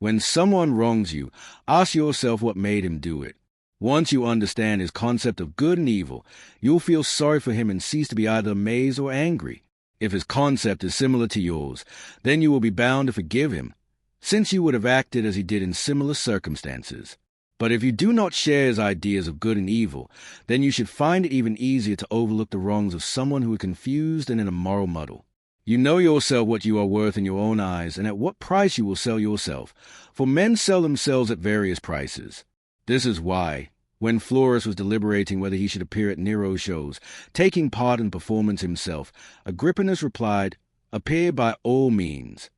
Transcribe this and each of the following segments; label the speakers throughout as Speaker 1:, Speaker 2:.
Speaker 1: When someone wrongs you, ask yourself what made him do it. Once you understand his concept of good and evil, you'll feel sorry for him and cease to be either amazed or angry. If his concept is similar to yours, then you will be bound to forgive him, since you would have acted as he did in similar circumstances. But if you do not share his ideas of good and evil, then you should find it even easier to overlook the wrongs of someone who is confused and in a moral muddle. You know yourself what you are worth in your own eyes and at what price you will sell yourself, for men sell themselves at various prices. This is why, when Florus was deliberating whether he should appear at Nero's shows, taking part in the performance himself, Agrippinus replied, "Appear by all means."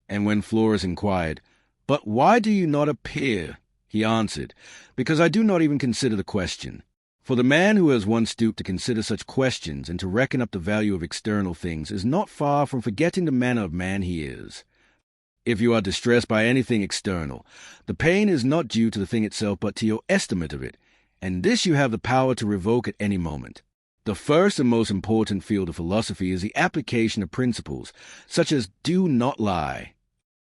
Speaker 1: And when Florus inquired, "But why do you not appear?" he answered, "Because I do not even consider the question." For the man who has once stooped to consider such questions and to reckon up the value of external things is not far from forgetting the manner of man he is. If you are distressed by anything external, the pain is not due to the thing itself but to your estimate of it, and this you have the power to revoke at any moment. The first and most important field of philosophy is the application of principles, such as do not lie.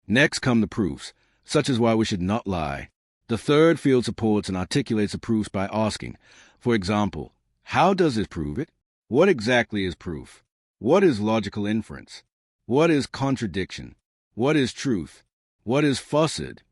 Speaker 1: Next come the proofs, such as why we should not lie. The third field supports and articulates the proofs by asking, for example, how does this prove it? What exactly is proof? What is logical inference? What is contradiction? What is truth? What is falsehood?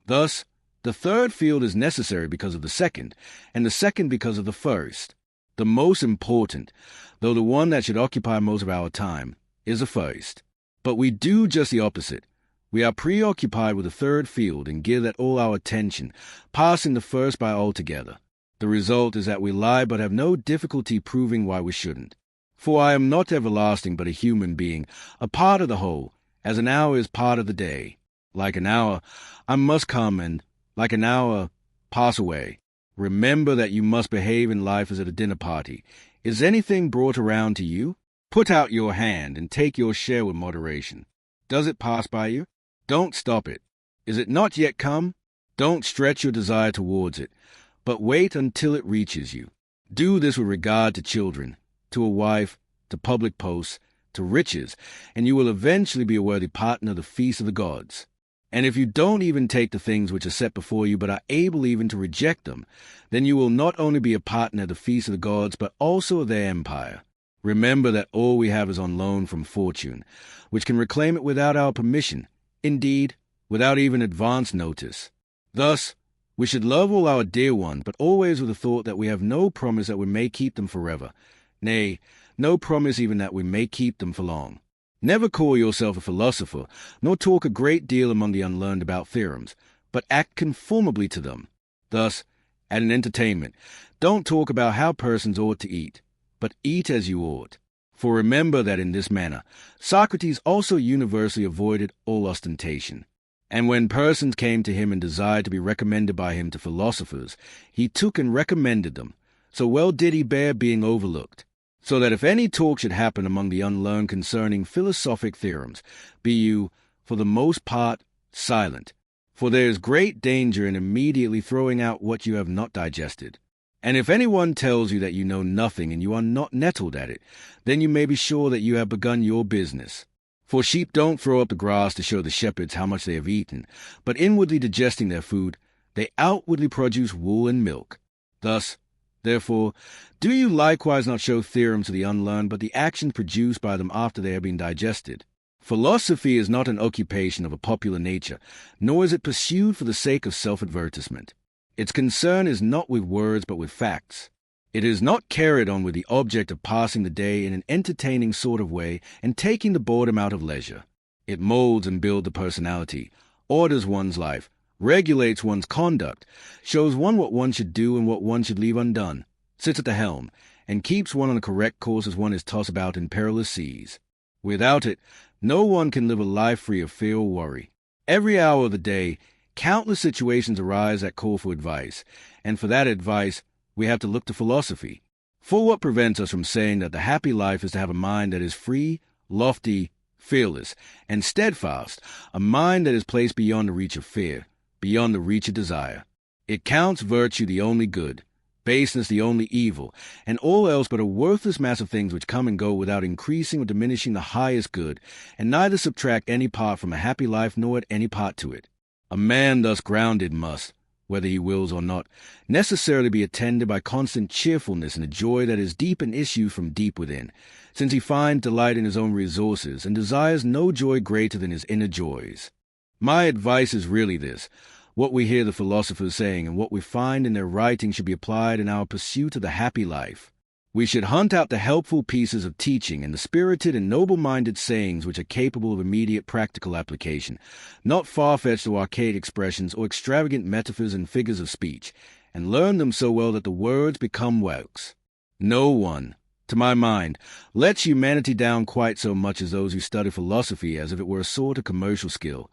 Speaker 1: Thus, the third field is necessary because of the second, and the second because of the first. The most important, though the one that should occupy most of our time, is the first. But we do just the opposite. We are preoccupied with the third field and give that all our attention, passing the first by altogether. The result is that we lie but have no difficulty proving why we shouldn't. For I am not everlasting but a human being, a part of the whole, as an hour is part of the day. Like an hour, I must come and, like an hour, pass away. Remember that you must behave in life as at a dinner party. Is anything brought around to you? Put out your hand and take your share with moderation. Does it pass by you? Don't stop it. Is it not yet come? Don't stretch your desire towards it, but wait until it reaches you. Do this with regard to children, to a wife, to public posts, to riches, and you will eventually be a worthy partner of the feast of the gods. And if you don't even take the things which are set before you, but are able even to reject them, then you will not only be a partner of the feast of the gods, but also of their empire. Remember that all we have is on loan from fortune, which can reclaim it without our permission, indeed, without even advance notice. Thus, we should love all our dear ones, but always with the thought that we have no promise that we may keep them forever. Nay, no promise even that we may keep them for long. Never call yourself a philosopher, nor talk a great deal among the unlearned about theorems, but act conformably to them. Thus, at an entertainment, don't talk about how persons ought to eat, but eat as you ought. For remember that in this manner, Socrates also universally avoided all ostentation. And when persons came to him and desired to be recommended by him to philosophers, he took and recommended them. So well did he bear being overlooked. So that if any talk should happen among the unlearned concerning philosophic theorems, be you, for the most part, silent. For there is great danger in immediately throwing out what you have not digested. And if anyone tells you that you know nothing and you are not nettled at it, then you may be sure that you have begun your business. For sheep don't throw up the grass to show the shepherds how much they have eaten, but inwardly digesting their food, they outwardly produce wool and milk. Thus, therefore, do you likewise not show theorems to the unlearned, but the actions produced by them after they have been digested? Philosophy is not an occupation of a popular nature, nor is it pursued for the sake of self-advertisement. Its concern is not with words but with facts. It is not carried on with the object of passing the day in an entertaining sort of way and taking the boredom out of leisure. It molds and builds the personality, orders one's life, regulates one's conduct, shows one what one should do and what one should leave undone, sits at the helm, and keeps one on a correct course as one is tossed about in perilous seas. Without it, no one can live a life free of fear or worry. Every hour of the day, countless situations arise that call for advice, and for that advice, we have to look to philosophy. For what prevents us from saying that the happy life is to have a mind that is free, lofty, fearless, and steadfast, a mind that is placed beyond the reach of fear, beyond the reach of desire. It counts virtue the only good, baseness the only evil, and all else but a worthless mass of things which come and go without increasing or diminishing the highest good, and neither subtract any part from a happy life nor add any part to it. A man thus grounded must, whether he wills or not, necessarily be attended by constant cheerfulness and a joy that is deep and issues from deep within, since he finds delight in his own resources and desires no joy greater than his inner joys. My advice is really this. What we hear the philosophers saying and what we find in their writing should be applied in our pursuit of the happy life. We should hunt out the helpful pieces of teaching and the spirited and noble-minded sayings which are capable of immediate practical application, not far-fetched or archaic expressions or extravagant metaphors and figures of speech, and learn them so well that the words become works. No one, to my mind, lets humanity down quite so much as those who study philosophy as if it were a sort of commercial skill,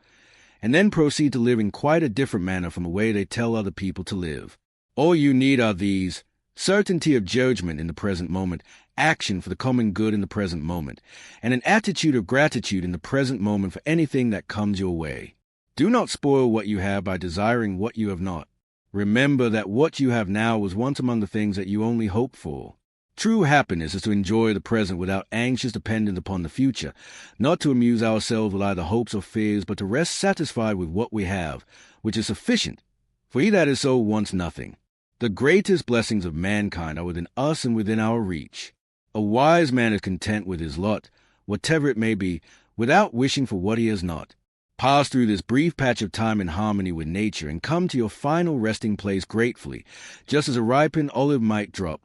Speaker 1: and then proceed to live in quite a different manner from the way they tell other people to live. All you need are these: certainty of judgment in the present moment, action for the common good in the present moment, and an attitude of gratitude in the present moment for anything that comes your way. Do not spoil what you have by desiring what you have not. Remember that what you have now was once among the things that you only hoped for. True happiness is to enjoy the present without anxious dependence upon the future, not to amuse ourselves with either hopes or fears, but to rest satisfied with what we have, which is sufficient, for he that is so wants nothing. The greatest blessings of mankind are within us and within our reach. A wise man is content with his lot, whatever it may be, without wishing for what he has not. Pass through this brief patch of time in harmony with nature and come to your final resting place gratefully, just as a ripened olive might drop,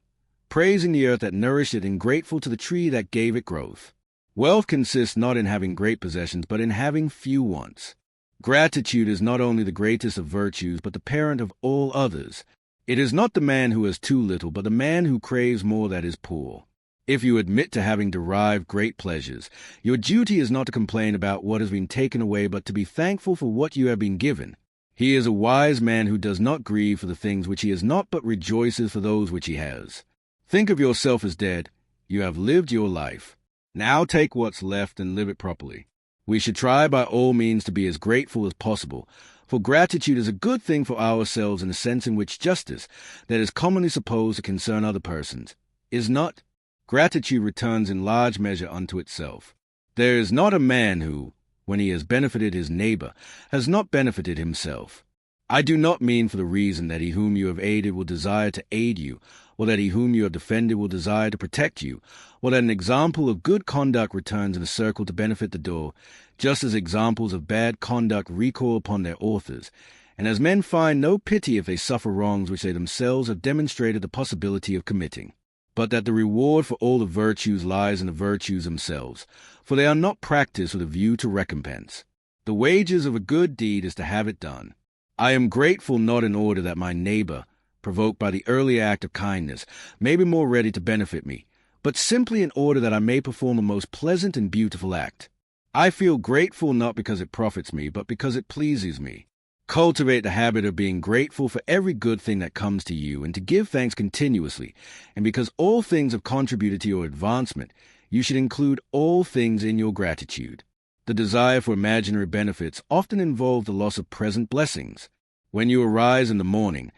Speaker 1: praising the earth that nourished it and grateful to the tree that gave it growth. Wealth consists not in having great possessions, but in having few wants. Gratitude is not only the greatest of virtues, but the parent of all others. It is not the man who has too little, but the man who craves more that is poor. If you admit to having derived great pleasures, your duty is not to complain about what has been taken away, but to be thankful for what you have been given. He is a wise man who does not grieve for the things which he has not, but rejoices for those which he has. Think of yourself as dead. You have lived your life. Now take what's left and live it properly. We should try by all means to be as grateful as possible, for gratitude is a good thing for ourselves in the sense in which justice, that is commonly supposed to concern other persons, is not. Gratitude returns in large measure unto itself. There is not a man who, when he has benefited his neighbor, has not benefited himself. I do not mean for the reason that he whom you have aided will desire to aid you, or that he whom you have defended will desire to protect you, or that an example of good conduct returns in a circle to benefit the door, just as examples of bad conduct recoil upon their authors, and as men find no pity if they suffer wrongs which they themselves have demonstrated the possibility of committing, but that the reward for all the virtues lies in the virtues themselves, for they are not practiced with a view to recompense. The wages of a good deed is to have it done. I am grateful not in order that my neighbor, provoked by the early act of kindness, may be more ready to benefit me, but simply in order that I may perform a most pleasant and beautiful act. I feel grateful not because it profits me, but because it pleases me. Cultivate the habit of being grateful for every good thing that comes to you, and to give thanks continuously, and because all things have contributed to your advancement, you should include all things in your gratitude. The desire for imaginary benefits often involves the loss of present blessings. When you arise in the morning,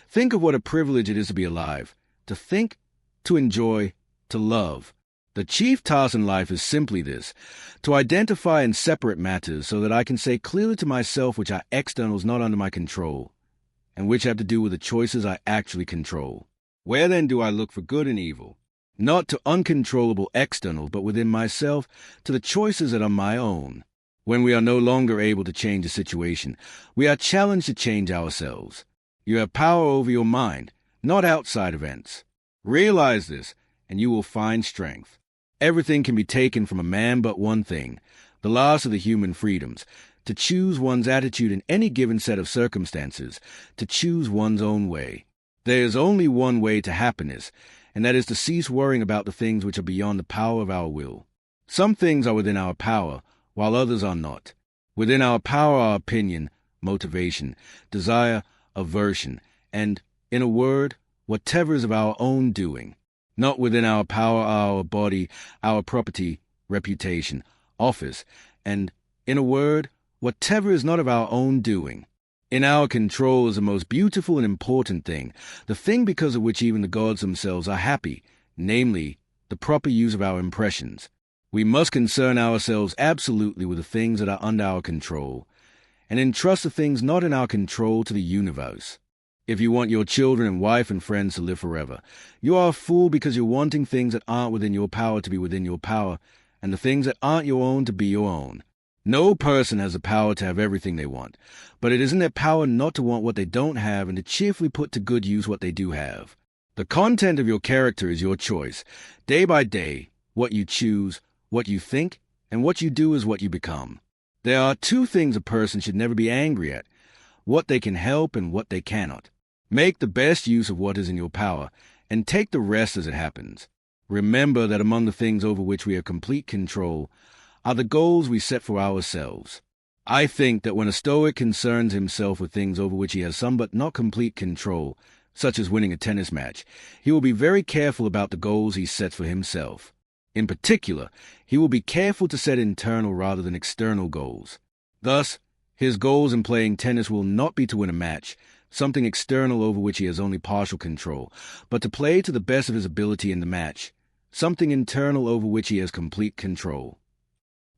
Speaker 1: think of what a privilege it is to be alive, to think, to enjoy, to love. The chief task in life is simply this: to identify and separate matters so that I can say clearly to myself which are externals not under my control, and which have to do with the choices I actually control. Where then do I look for good and evil? Not to uncontrollable externals, but within myself, to the choices that are my own. When we are no longer able to change a situation, we are challenged to change ourselves. You have power over your mind, not outside events. Realize this, and you will find strength. Everything can be taken from a man but one thing, the last of the human freedoms, to choose one's attitude in any given set of circumstances, to choose one's own way. There is only one way to happiness, and that is to cease worrying about the things which are beyond the power of our will. Some things are within our power, while others are not. Within our power are opinion, motivation, desire, aversion, and, in a word, whatever is of our own doing. Not within our power are our body, our property, reputation, office, and, in a word, whatever is not of our own doing. In our control is the most beautiful and important thing, the thing because of which even the gods themselves are happy, namely, the proper use of our impressions. We must concern ourselves absolutely with the things that are under our control, and entrust the things not in our control to the universe. If you want your children and wife and friends to live forever, you are a fool because you're wanting things that aren't within your power to be within your power, and the things that aren't your own to be your own. No person has the power to have everything they want, but it is in their power not to want what they don't have and to cheerfully put to good use what they do have. The content of your character is your choice. Day by day, what you choose, what you think, and what you do is what you become. There are two things a person should never be angry at: what they can help and what they cannot. Make the best use of what is in your power, and take the rest as it happens. Remember that among the things over which we have complete control are the goals we set for ourselves. I think that when a Stoic concerns himself with things over which he has some but not complete control, such as winning a tennis match, he will be very careful about the goals he sets for himself. In particular, he will be careful to set internal rather than external goals. Thus, his goals in playing tennis will not be to win a match, something external over which he has only partial control, but to play to the best of his ability in the match, something internal over which he has complete control.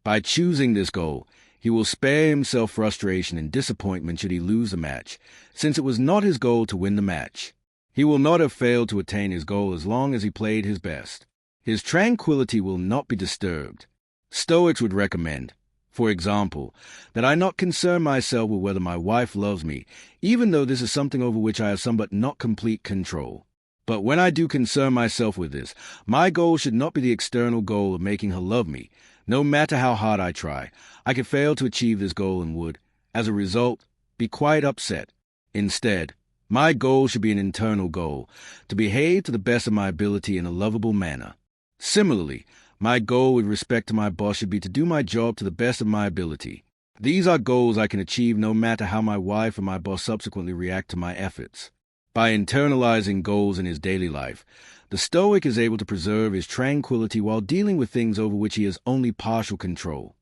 Speaker 1: By choosing this goal, he will spare himself frustration and disappointment should he lose the match, since it was not his goal to win the match. He will not have failed to attain his goal as long as he played his best. His tranquility will not be disturbed. Stoics would recommend, for example, that I not concern myself with whether my wife loves me, even though this is something over which I have some but not complete control. But when I do concern myself with this, my goal should not be the external goal of making her love me. No matter how hard I try, I could fail to achieve this goal and would, as a result, be quite upset. Instead, my goal should be an internal goal, to behave to the best of my ability in a lovable manner. Similarly, my goal with respect to my boss should be to do my job to the best of my ability. These are goals I can achieve no matter how my wife or my boss subsequently react to my efforts. By internalizing goals in his daily life, the Stoic is able to preserve his tranquility while dealing with things over which he has only partial control.